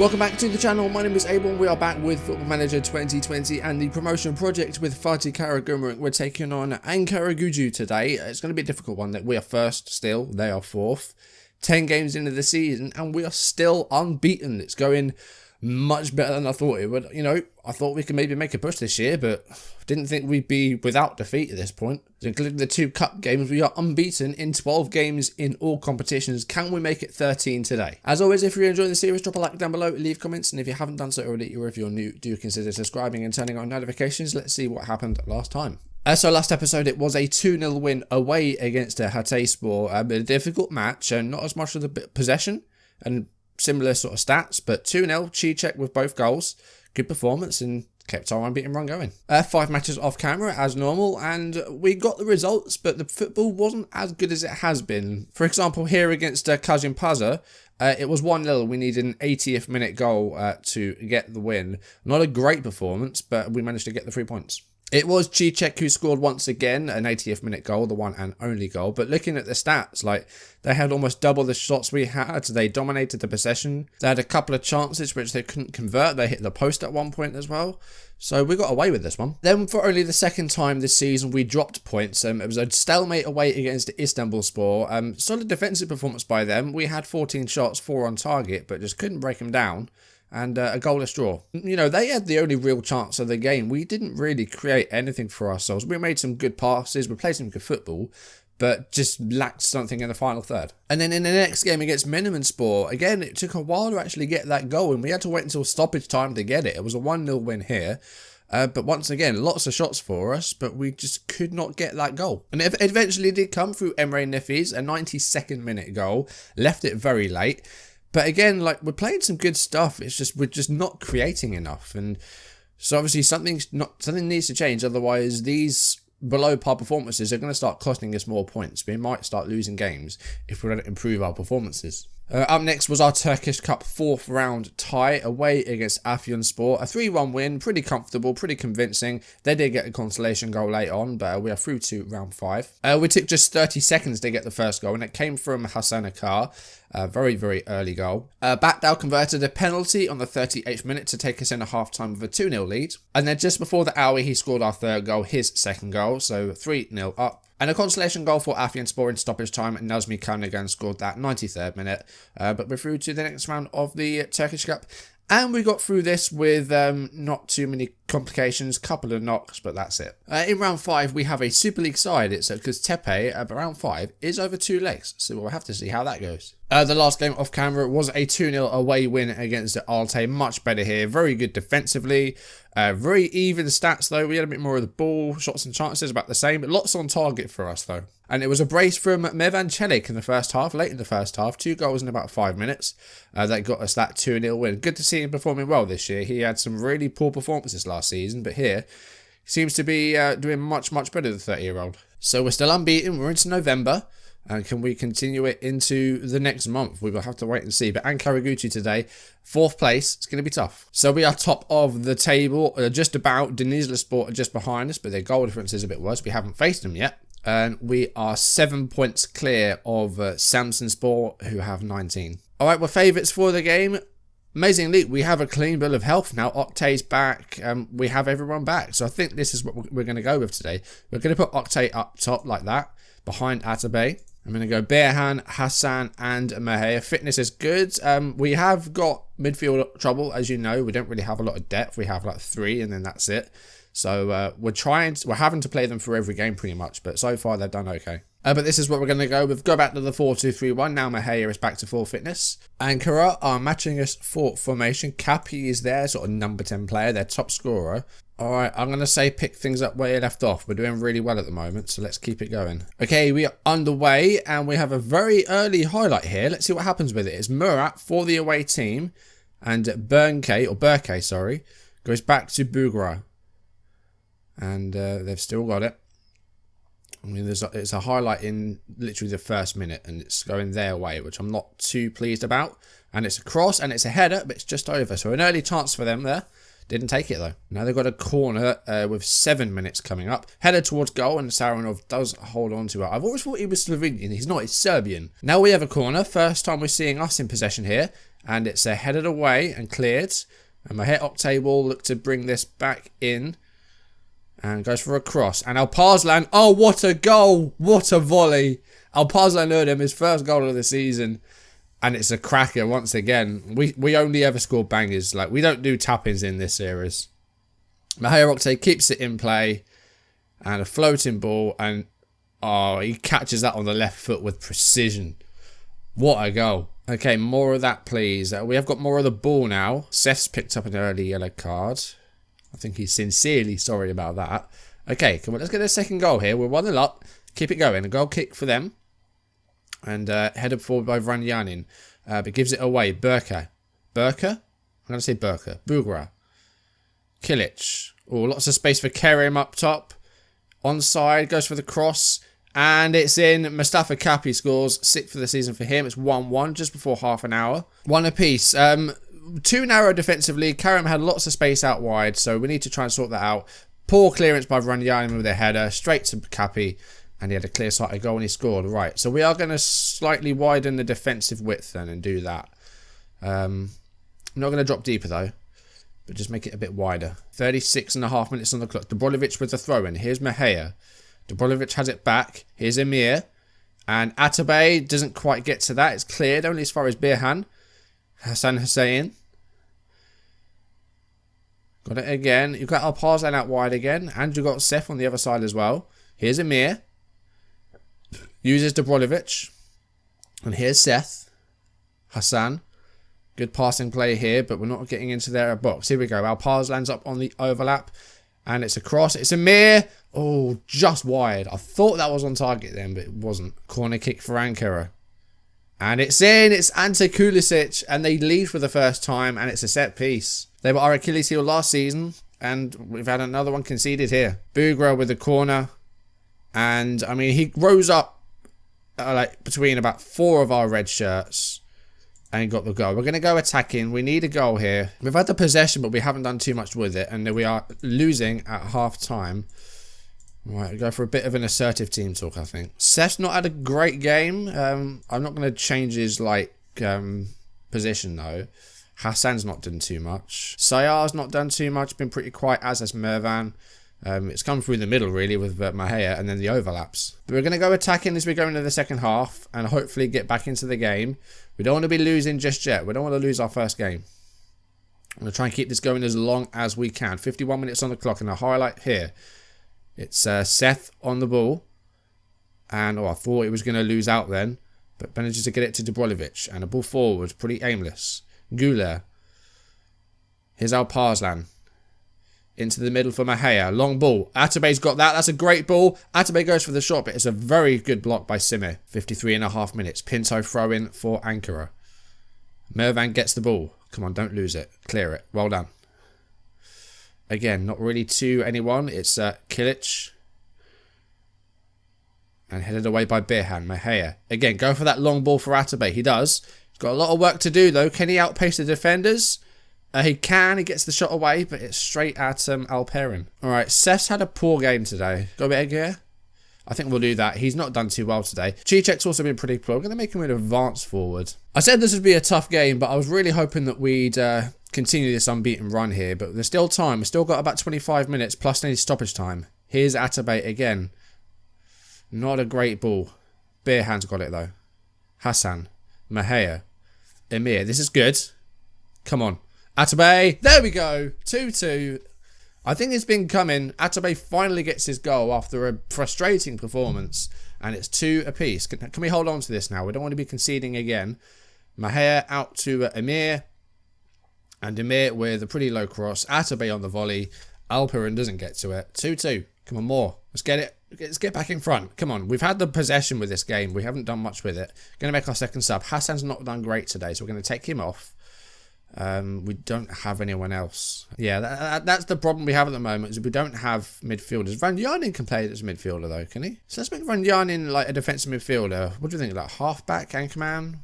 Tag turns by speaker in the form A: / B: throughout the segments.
A: Welcome back to the channel. My name is a-bomb. We are back with Football Manager 2020 and the promotion project with Fatih Karagümrük. We're taking on Karagümrük today. It's going to be a difficult one. That we are first still, they are fourth. 10 games into the season and we are still unbeaten. It's going much better than I thought it would. You know, I thought we could maybe make a push this year, but didn't think we'd be without defeat at this point. Including the 2 cup games, we are unbeaten in 12 games in all competitions. Can we make it 13 today? As always, if you're enjoying the series, drop a like down below, leave comments, and if you haven't done so already, or if you're new, do consider subscribing and turning on notifications. Let's see what happened last time. So last episode, it was a 2-0 win away against Hatayspor. A difficult match, and not as much of the possession and similar sort of stats, but 2-0, Cicek with both goals. Good performance and kept our unbeaten run going. 5 matches off camera as normal, and we got the results, but the football wasn't as good as it has been. For example, here against Kazimpaza, it was 1-0. We needed an 80th minute goal to get the win. Not a great performance, but we managed to get the 3 points. It was Cicek who scored once again, an 80th minute goal, the one and only goal. But looking at the stats, like, they had almost double the shots we had. They dominated the possession. They had a couple of chances which they couldn't convert. They hit the post at one point as well. So we got away with this one. Then for only the second time this season, we dropped points. It was a stalemate away against Istanbulspor. Solid defensive performance by them. We had 14 shots, 4 on target, but just couldn't break them down. And a goalless draw. You know, they had the only real chance of the game. We didn't really create anything for ourselves. We made some good passes, we played some good football, but just lacked something in the final third. And then in the next game against Minimanspor, again, it took a while to actually get that goal, and we had to wait until stoppage time to get it. It was a 1-0 win here. But once again, lots of shots for us, but we just could not get that goal. And it eventually did come through Emre Nefis, a 92nd minute goal. Left it very late. But again, like, we're playing some good stuff. It's just we're just not creating enough, and so obviously something needs to change. Otherwise, these below par performances are going to start costing us more points. We might start losing games if we don't improve our performances. Up next was our Turkish Cup 4th round tie away against Afyonspor. A 3-1 win, pretty comfortable, pretty convincing. They did get a consolation goal late on, but we are through to round 5. We took just 30 seconds to get the first goal, and it came from Hasan Akar. A very, very early goal. Batdal converted a penalty on the 38th minute to take us in a half-time with a 2-0 lead. And then just before the hour, he scored our third goal, his second goal, so 3-0 up. And a consolation goal for Afyonspor in stoppage time, and Nazmi Kanagan scored that 93rd minute. But we're through to the next round of the Turkish Cup. And we got through this with not too many complications, couple of knocks, but that's it. In round 5, we have a Super League side. It's because Tepe, round 5, is over 2 legs. So we'll have to see how that goes. The last game off camera was a 2-0 away win against Altay. Much better here. Very good defensively. Very even stats though. We had a bit more of the ball. Shots and chances about the same. But lots on target for us though. And it was a brace from Mevan Celik in the first half. Late in the first half. 2 goals in about 5 minutes. That got us that 2-0 win. Good to see him performing well this year. He had some really poor performances last season. But here, he seems to be doing much, much better than the 30-year-old. So we're still unbeaten. We're into November. And can we continue it into the next month? We will have to wait and see. But Karagümrük today, 4th place. It's going to be tough. So we are top of the table, just about. Denizlispor are just behind us, but their goal difference is a bit worse. We haven't faced them yet. And we are 7 points clear of Samsunspor, who have 19. All right, we're favourites for the game. Amazingly, we have a clean bill of health now. Octay's back. We have everyone back. So I think this is what we're going to go with today. We're going to put Octay up top like that, behind Atabey. I'm going to go Berhan, Hassan and Mahir. Fitness is good. We have got midfield trouble, as you know. We don't really have a lot of depth. We have like 3 and then that's it. So we're having to play them for every game pretty much. But so far they've done okay. But this is what we're going to go with. Go back to the 4-2-3-1. Now Mahir is back to full fitness. Ankara are matching us for formation. Kapi is their sort of number 10 player, their top scorer. Alright, I'm going to say pick things up where you left off. We're doing really well at the moment, so let's keep it going. Okay, we are underway, and we have a very early highlight here. Let's see what happens with it. It's Murat for the away team, and Berke, sorry, goes back to Bugra. And they've still got it. I mean, it's a highlight in literally the first minute, and it's going their way, which I'm not too pleased about. And it's a cross, and it's a header, but it's just over. So an early chance for them there. Didn't take it though. Now they've got a corner with 7 minutes coming up. Headed towards goal, and Saranov does hold on to it. I've always thought he was Slovenian. He's not, he's Serbian. Now we have a corner. First time we're seeing us in possession here. And it's headed away and cleared. And my hit Octave will look to bring this back in. And goes for a cross. And Alparslan, oh, what a goal. What a volley. Alparslan earned him his first goal of the season. And it's a cracker once again. We only ever score bangers. Like, we don't do tap-ins in this series. Mahaya Octave keeps it in play. And a floating ball. And, oh, he catches that on the left foot with precision. What a goal. Okay, more of that, please. We have got more of the ball now. Seth's picked up an early yellow card. I think he's sincerely sorry about that. Okay, come on, let's get a second goal here. We're 1-0 up. Keep it going. A goal kick for them. And headed forward by Vranyanin. But gives it away. Burka. I'm going to say Burka. Bugra. Kilic. Oh, lots of space for Kerim up top. Onside. Goes for the cross. And it's in. Mustafa Kapi scores. 6th for the season for him. It's 1-1 just before half an hour. 1 apiece. Too narrow defensively. Karim had lots of space out wide, so we need to try and sort that out. Poor clearance by Vranyanin with a header. Straight to Kapi. And he had a clear-sighted goal and he scored. Right, so we are going to slightly widen the defensive width then and do that. I'm not going to drop deeper though, but just make it a bit wider. 36.5 minutes on the clock. Dobrolovic with the throw-in. Here's Mahaya. Dobrolovic has it back. Here's Emir. And Atabey doesn't quite get to that. It's cleared only as far as Birhan. Hassan Hussein. Got it again. You've got Alparslan out wide again. And you've got Seth on the other side as well. Here's Emir. Uses Dobrolovic. And here's Seth. Hassan. Good passing play here, but we're not getting into their box. Here we go. Alparslan's up on the overlap. And it's a cross. It's Emir. Oh, just wide. I thought that was on target then, but it wasn't. Corner kick for Ankara. And it's in. It's Ante Kulisic. And they lead for the first time. And it's a set piece. They were our Achilles heel last season. And we've had another one conceded here. Bugra with the corner. And, I mean, he rose up like between about 4 of our red shirts. And got the goal. We're going to go attacking. We need a goal here. We've had the possession, but we haven't done too much with it. And we are losing at half time. Right, go for a bit of an assertive team talk, I think. Seth's not had a great game. I'm not going to change his position, though. Hassan's not done too much. Sayar's not done too much. Been pretty quiet, as has Mervan. It's come through the middle, really, with Mahaya and then the overlaps. But we're going to go attacking as we go into the second half and hopefully get back into the game. We don't want to be losing just yet. We don't want to lose our first game. I'm going to try and keep this going as long as we can. 51 minutes on the clock, and a highlight here. It's Seth on the ball. And I thought he was going to lose out then. But manages to get it to Dobrolovic. And a ball forward, pretty aimless. Guler. Here's Alparslan. Into the middle for Mahaya. Long ball. Atabey's got that. That's a great ball. Atabey goes for the shot, but it's a very good block by Simir. 53.5 minutes. Pinto throw in for Ankara. Mervan gets the ball. Come on, don't lose it. Clear it. Well done. Again, not really to anyone. It's Kilic. And headed away by Birhan. Mahaya. Again, go for that long ball for Atabey. He does. He's got a lot of work to do, though. Can he outpace the defenders? He can. He gets the shot away, but it's straight at Alperin. All right, Seth's had a poor game today. Got a bit of gear? I think we'll do that. He's not done too well today. Cicek's also been pretty poor. I'm going to make him an advance forward. I said this would be a tough game, but I was really hoping that we'd continue this unbeaten run here. But there's still time. We've still got about 25 minutes plus any stoppage time. Here's Atabey again. Not a great ball. Birhan's got it, though. Hassan. Mahaya. Emir. This is good. Come on. Atabey, there we go, 2-2. I think it's been coming. Atabey finally gets his goal after a frustrating performance, and it's 2 apiece. Can we hold on to this now? We don't want to be conceding again. Mahaya out to Emir, and Emir with a pretty low cross. Atabey on the volley. Alperin doesn't get to it. 2-2. Come on, more. Let's get it. Let's get back in front. Come on. We've had the possession with this game. We haven't done much with it. Going to make our second sub. Hassan's not done great today, so we're going to take him off. We don't have anyone else. Yeah, that's the problem we have at the moment, is we don't have midfielders. Vranyanin can play as a midfielder, though, can he? So let's make Vranyanin like a defensive midfielder. What do you think? Like halfback, anchorman?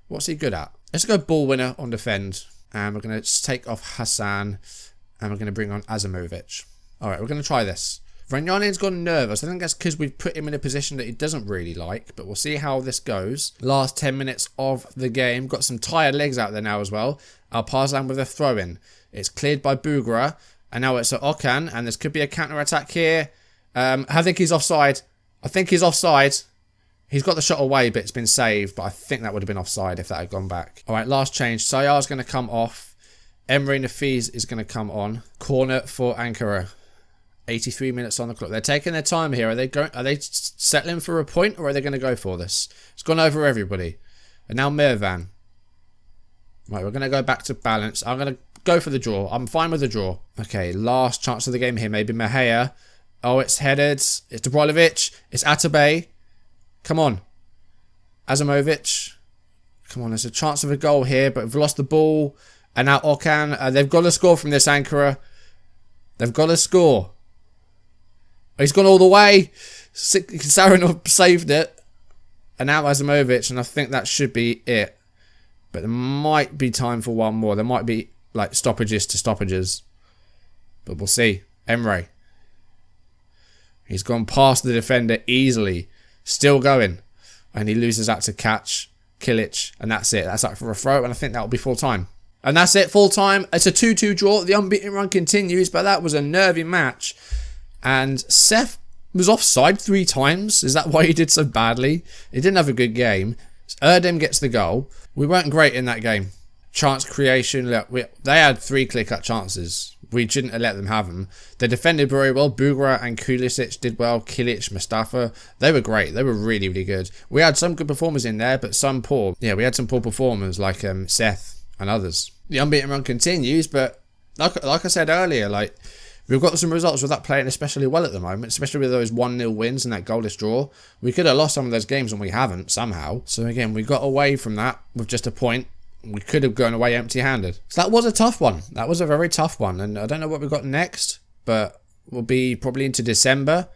A: What's he good at? Let's go ball winner on defend. And we're going to take off Hassan. And we're going to bring on Azamovic. Alright, we're going to try this. Ranyanin's gone nervous. I think that's because we've put him in a position that he doesn't really like, but we'll see how this goes. Last 10 minutes of the game. Got some tired legs out there now as well. Alparslan with a throw-in. It's cleared by Bugra, and now it's at Okan, and this could be a counter-attack here. I think he's offside. I think he's offside. He's got the shot away, but it's been saved, but I think that would have been offside if that had gone back. All right, last change. Sayar's going to come off. Emre Nafiz is going to come on. Corner for Ankara. 83 minutes on the clock. They're taking their time here. Are they settling for a point, or are they going to go for this? It's gone over everybody. And now Mirvan. Right, we're going to go back to balance. I'm going to go for the draw. I'm fine with the draw. Okay, last chance of the game here. Maybe Mahea. Oh, it's headed. It's Dubrovic. It's Atabey. Come on. Azamovic. Come on, there's a chance of a goal here, but we've lost the ball. And now Okan. They've got to score from this, Ankara. They've got to score. He's gone all the way. Sarinov saved it. And now Azamovic, and I think that should be it. But there might be time for one more. There might be like stoppages to stoppages. But we'll see. Emre. He's gone past the defender easily. Still going. And he loses that to catch Kilic. And that's it. That's up for a throw. And I think that will be full time. And that's it. Full time. It's a 2-2 draw. The unbeaten run continues. But that was a nervy match. And Seth was offside 3 times. Is that why he did so badly? He didn't have a good game. Erdem gets the goal. We weren't great in that game. Chance creation. Look, they had 3 clear-cut chances. We shouldn't have let them have them. They defended very well. Bugra and Kulisic did well. Kilic, Mustafa. They were great. They were really, really good. We had some good performers in there, but some poor. Yeah, we had some poor performers like Seth and others. The unbeaten run continues, but like I said earlier, like, we've got some results without playing especially well at the moment, especially with those 1-0 wins and that goalless draw. We could have lost some of those games and we haven't somehow. So again, we got away from that with just a point. We could have gone away empty-handed. So that was a tough one. That was a very tough one. And I don't know what we've got next, but we'll be probably into December.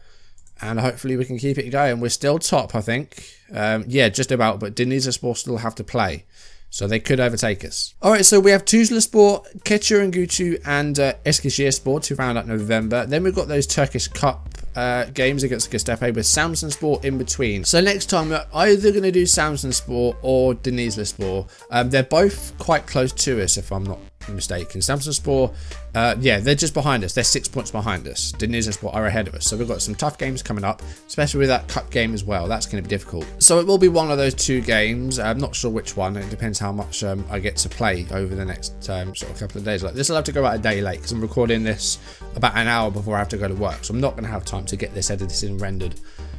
A: And hopefully we can keep it going. We're still top, I think. Yeah, just about. But Denizlispor still have to play. So they could overtake us. Alright, so we have Tuzlaspor, Keçiörengutu and Eskişehirspor to round out November. Then we've got those Turkish Cup games against Göztepe with Samsunspor in between. So next time we're either going to do Samsunspor or Denizlispor. They're both quite close to us if I'm not mistaken. Samsunspor, yeah, they're just behind us. They're 6 points behind us. Denizlispor are ahead of us. So we've got some tough games coming up, especially with that cup game as well. That's going to be difficult. So it will be one of those 2 games. I'm not sure which one. It depends how much I get to play over the next sort of couple of days. Like this will have to go out a day late because I'm recording this about an hour before I have to go to work. So I'm not going to have time to get this edited and rendered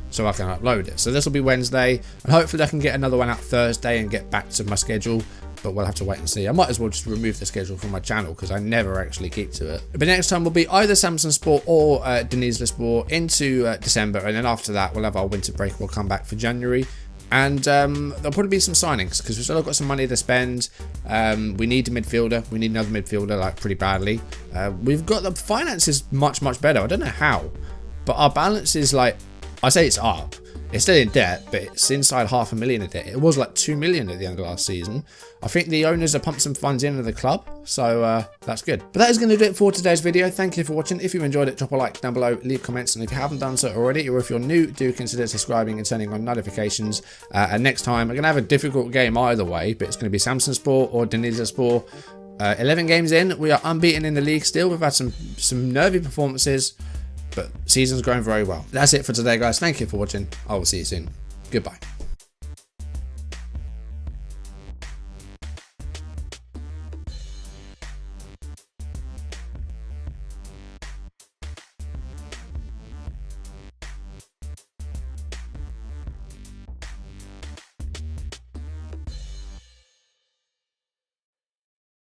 A: so I can upload it. So this will be Wednesday, and hopefully I can get another one out Thursday and get back to my schedule. But we'll have to wait and see. I might as well just remove the schedule from my channel because I never actually keep to it. But next time will be either Samsunspor or Denizlispor into December, and then after that we'll have our winter break. We'll come back for January, and there'll probably be some signings because we've still got some money to spend. We need a midfielder. We need another midfielder like pretty badly. We've got the finances much better. I don't know how, but our balance is like, I say it's up. It's still in debt, but it's inside $500,000 in debt. It was like 2 million at the end of last season. I think the owners have pumped some funds into the club, so that's good. But that is going to do it for today's video. Thank you for watching. If you enjoyed it, drop a like down below, leave comments, and if you haven't done so already, or if you're new, do consider subscribing and turning on notifications. And next time, I'm going to have a difficult game either way, but it's going to be Samsunspor or Denizlispor. 11 games in, we are unbeaten in the league still. We've had some nervy performances, but season's going very well. That's it for today, guys. Thank you for watching. I will see you soon. Goodbye.